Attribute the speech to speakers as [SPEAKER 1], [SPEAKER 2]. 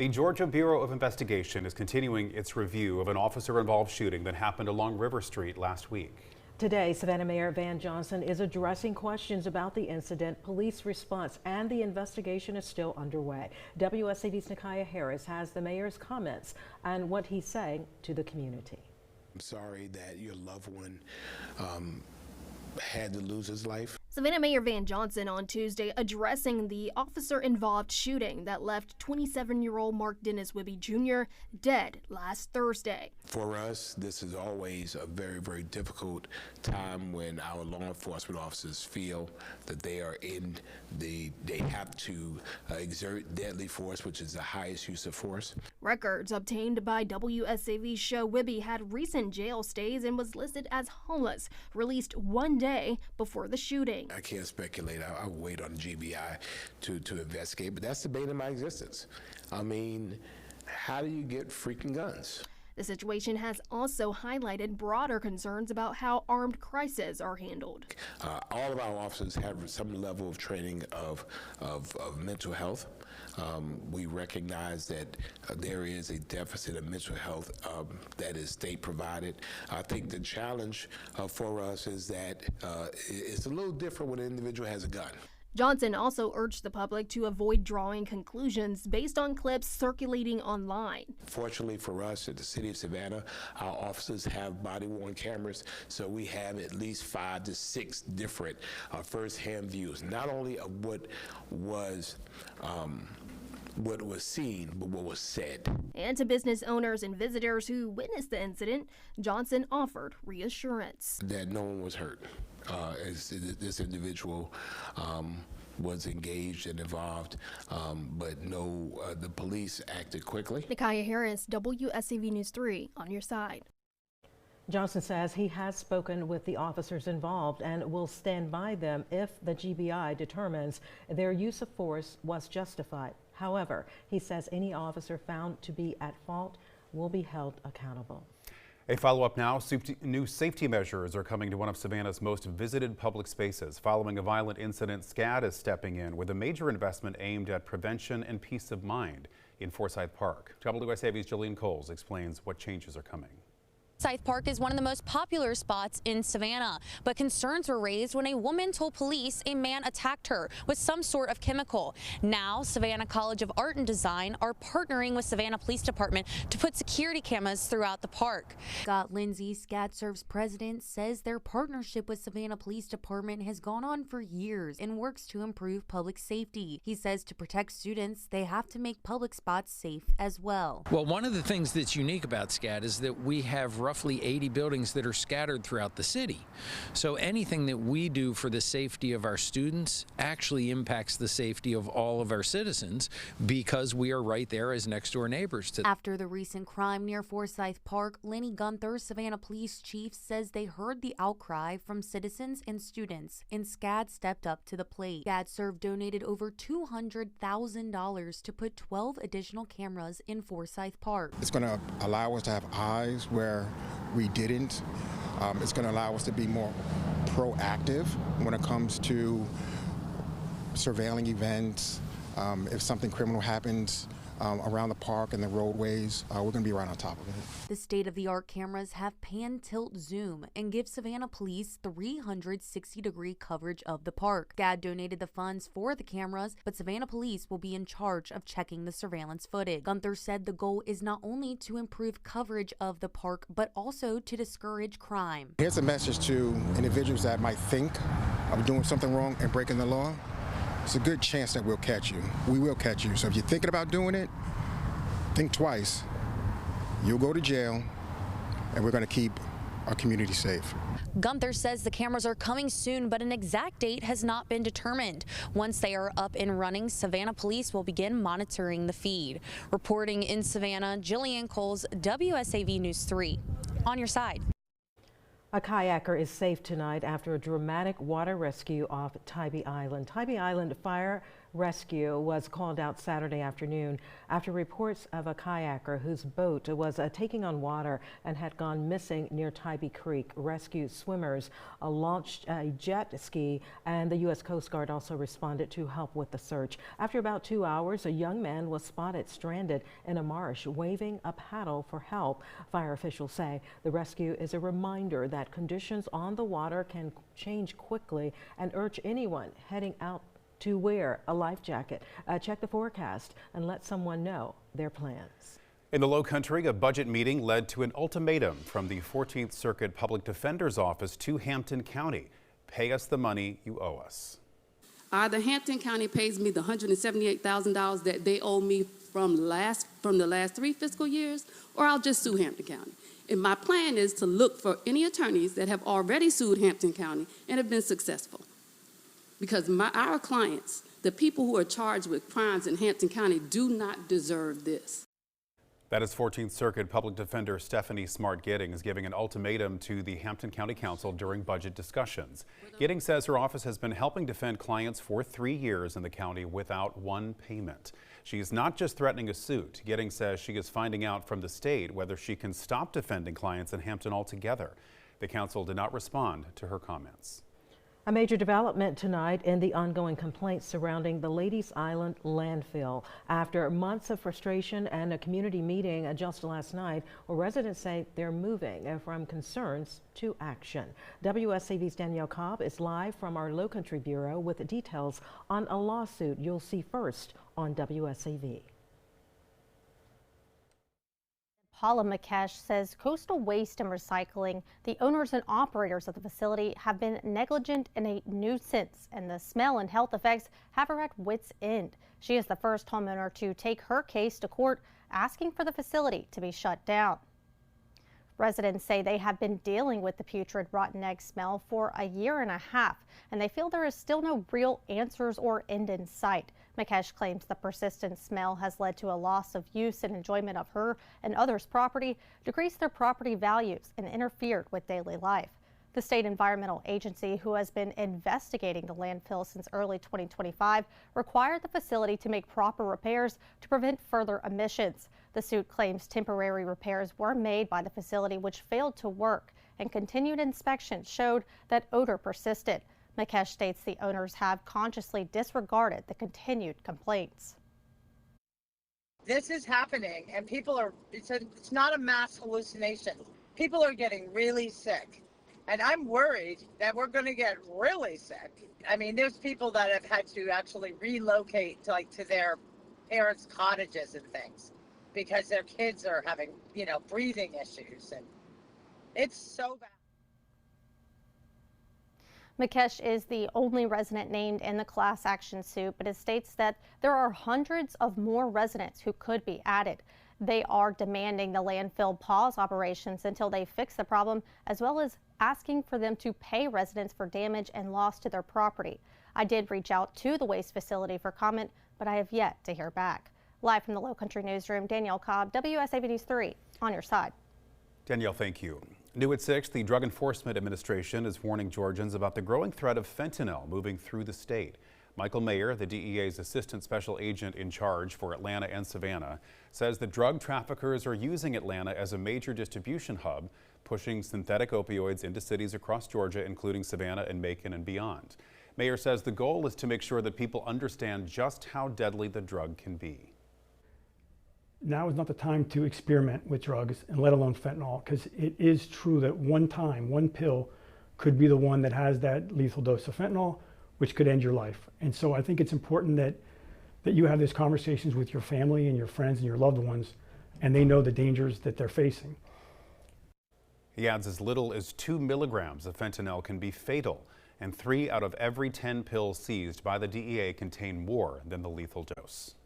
[SPEAKER 1] The Georgia Bureau of Investigation is continuing its review of an officer-involved shooting that happened along River Street last week.
[SPEAKER 2] Today, Savannah Mayor Van Johnson is addressing questions about the incident, police response, and the investigation is still underway. WSAV's Nikaya Harris has the mayor's comments and what he's saying to the community.
[SPEAKER 3] I'm sorry that your loved one had to lose his life.
[SPEAKER 4] Savannah Mayor Van Johnson on Tuesday addressing the officer-involved shooting that left 27-year-old Mark Dennis Wibby Jr. dead last Thursday.
[SPEAKER 3] For us, this is always a very, very difficult time when our law enforcement officers feel that they have to exert deadly force, which is the highest use of force.
[SPEAKER 4] Records obtained by WSAV show Wibby had recent jail stays and was listed as homeless, released one day before the shooting.
[SPEAKER 3] I can't speculate. I'll wait on GBI to investigate, but that's the bane of my existence. I mean, how do you get freaking guns?
[SPEAKER 4] The situation has also highlighted broader concerns about how armed crises are handled.
[SPEAKER 3] All of our officers have some level of training of mental health. We recognize that there is a deficit of mental health that is state provided. I think the challenge for us is that it's a little different when an individual has a gun.
[SPEAKER 4] Johnson also urged the public to avoid drawing conclusions based on clips circulating online.
[SPEAKER 3] Fortunately for us at the city of Savannah, our officers have body-worn cameras, so we have at least 5 to 6 different first-hand views, not only of what was seen, but what was said.
[SPEAKER 4] And to business owners and visitors who witnessed the incident, Johnson offered reassurance
[SPEAKER 3] that no one was hurt. As this individual was engaged and involved, but the police acted quickly.
[SPEAKER 4] Nikaya Harris, WSAV News 3, on your side.
[SPEAKER 2] Johnson says he has spoken with the officers involved and will stand by them if the GBI determines their use of force was justified. However, he says any officer found to be at fault will be held accountable.
[SPEAKER 1] A follow-up now. New safety measures are coming to one of Savannah's most visited public spaces. Following a violent incident, SCAD is stepping in with a major investment aimed at prevention and peace of mind in Forsyth Park. WSAV's Jillian Coles explains what changes are coming.
[SPEAKER 5] Forsyth Park is one of the most popular spots in Savannah, but concerns were raised when a woman told police a man attacked her with some sort of chemical. Now, Savannah College of Art and Design are partnering with Savannah Police Department to put security cameras throughout the park.
[SPEAKER 6] Scott Lindsay, SCADServe's president, says their partnership with Savannah Police Department has gone on for years and works to improve public safety. He says to protect students, they have to make public spots safe as well.
[SPEAKER 7] Well, one of the things that's unique about SCAD is that we have roughly 80 buildings that are scattered throughout the city. So anything that we do for the safety of our students actually impacts the safety of all of our citizens because we are right there as next door neighbors to them.
[SPEAKER 6] After the recent crime near Forsyth Park, Lenny Gunther, Savannah Police Chief, says they heard the outcry from citizens and students, and SCAD stepped up to the plate. SCADServe donated over $200,000 to put 12 additional cameras in Forsyth Park.
[SPEAKER 8] It's going to allow us to have eyes where we didn't. It's going to allow us to be more proactive when it comes to surveilling events. If something criminal happens around the park and the roadways, we're going to be right on top of it.
[SPEAKER 6] The state-of-the-art cameras have pan, tilt, zoom and give Savannah Police 360-degree coverage of the park. SCAD donated the funds for the cameras, but Savannah Police will be in charge of checking the surveillance footage. Gunther said the goal is not only to improve coverage of the park, but also to discourage crime.
[SPEAKER 8] Here's a message to individuals that might think of doing something wrong and breaking the law. It's a good chance that we'll catch you. We will catch you. So if you're thinking about doing it, think twice. You'll go to jail, and we're going to keep our community safe.
[SPEAKER 5] Gunther says the cameras are coming soon, but an exact date has not been determined. Once they are up and running, Savannah Police will begin monitoring the feed. Reporting in Savannah, Jillian Coles, WSAV News 3. On your side.
[SPEAKER 2] A kayaker is safe tonight after a dramatic water rescue off Tybee Island. Tybee Island Fire rescue was called out Saturday afternoon after reports of a kayaker whose boat was taking on water and had gone missing near Tybee Creek. Rescue swimmers launched a jet ski, and the U.S. Coast Guard also responded to help with the search. After about 2 hours, a young man was spotted stranded in a marsh, waving a paddle for help. Fire officials say the rescue is a reminder that conditions on the water can change quickly and urge anyone heading out to wear a life jacket, check the forecast, and let someone know their plans.
[SPEAKER 1] In the Low Country, a budget meeting led to an ultimatum from the 14th Circuit Public Defender's Office to Hampton County. Pay us the money you owe us.
[SPEAKER 9] Either Hampton County pays me the $178,000 that they owe me from the last 3 fiscal years, or I'll just sue Hampton County. And my plan is to look for any attorneys that have already sued Hampton County and have been successful. Because our clients, the people who are charged with crimes in Hampton County, do not deserve this.
[SPEAKER 1] That is 14th Circuit Public Defender Stephanie Smart Giddings giving an ultimatum to the Hampton County Council during budget discussions. Giddings says her office has been helping defend clients for 3 years in the county without one payment. She is not just threatening a suit. Giddings says she is finding out from the state whether she can stop defending clients in Hampton altogether. The council did not respond to her comments.
[SPEAKER 2] A major development tonight in the ongoing complaints surrounding the Ladies Island landfill. After months of frustration and a community meeting just last night, where residents say they're moving from concerns to action. WSAV's Danielle Cobb is live from our Low Country Bureau with details on a lawsuit you'll see first on WSAV.
[SPEAKER 10] Paula McKesh says Coastal Waste and Recycling, the owners and operators of the facility, have been negligent and a nuisance, and the smell and health effects have her at wit's end. She is the first homeowner to take her case to court, asking for the facility to be shut down. Residents say they have been dealing with the putrid rotten egg smell for a year and a half, and they feel there is still no real answers or end in sight. McKesh claims the persistent smell has led to a loss of use and enjoyment of her and others' property, decreased their property values, and interfered with daily life. The state environmental agency, who has been investigating the landfill since early 2025, required the facility to make proper repairs to prevent further emissions. The suit claims temporary repairs were made by the facility which failed to work, and continued inspections showed that odor persisted. McKesh states the owners have consciously disregarded the continued complaints.
[SPEAKER 11] This is happening, and people are, it's not a mass hallucination. People are getting really sick. And I'm worried that we're going to get really sick. I mean, there's people that have had to actually relocate to their parents' cottages and things because their kids are having, breathing issues. And it's so bad.
[SPEAKER 10] McKesh is the only resident named in the class action suit, but it states that there are hundreds of more residents who could be added. They are demanding the landfill pause operations until they fix the problem, as well as asking for them to pay residents for damage and loss to their property. I did reach out to the waste facility for comment, but I have yet to hear back. Live from the Low Country Newsroom, Danielle Cobb, WSAV News 3, on your side.
[SPEAKER 1] Danielle, thank you. New at 6, the Drug Enforcement Administration is warning Georgians about the growing threat of fentanyl moving through the state. Michael Mayer, the DEA's assistant special agent in charge for Atlanta and Savannah, says that drug traffickers are using Atlanta as a major distribution hub, pushing synthetic opioids into cities across Georgia, including Savannah and Macon and beyond. Mayer says the goal is to make sure that people understand just how deadly the drug can be.
[SPEAKER 12] Now is not the time to experiment with drugs, and let alone fentanyl, because it is true that one pill could be the one that has that lethal dose of fentanyl, which could end your life. And so I think it's important that you have these conversations with your family and your friends and your loved ones, and they know the dangers that they're facing.
[SPEAKER 1] He adds as little as 2 milligrams of fentanyl can be fatal, and 3 out of every 10 pills seized by the DEA contain more than the lethal dose.